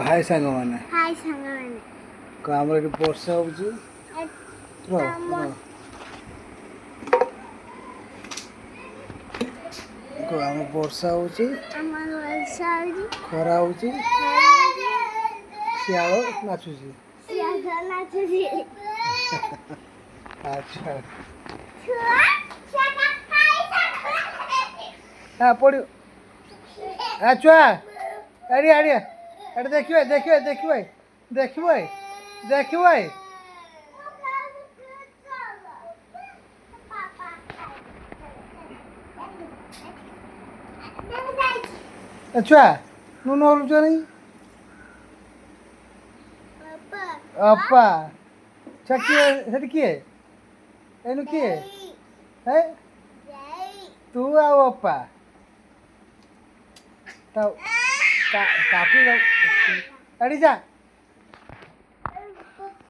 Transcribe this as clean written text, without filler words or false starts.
हाय सांग मैंने हाय सांगମାନେ आमर ये वर्षा होउची रो रो को आम वर्षा होउची ଆମର ବର୍ଷା ହଉଛି खरा होउची ଖରା सियाଳ नाचुची ଶିଆଳ ନାଚୁଛି अच्छा ଛୁଆ ଛୁଆ ଖାଇ हाँ पड़ो हाँ छुआ अरे अरे अरे देखिए देखिए देखिए देखिए देखिए छुआ नुन हलुच नहीं अपा छुआ किए सेठी किए एनु किए है तू आओ अपा कापी अड़ी जा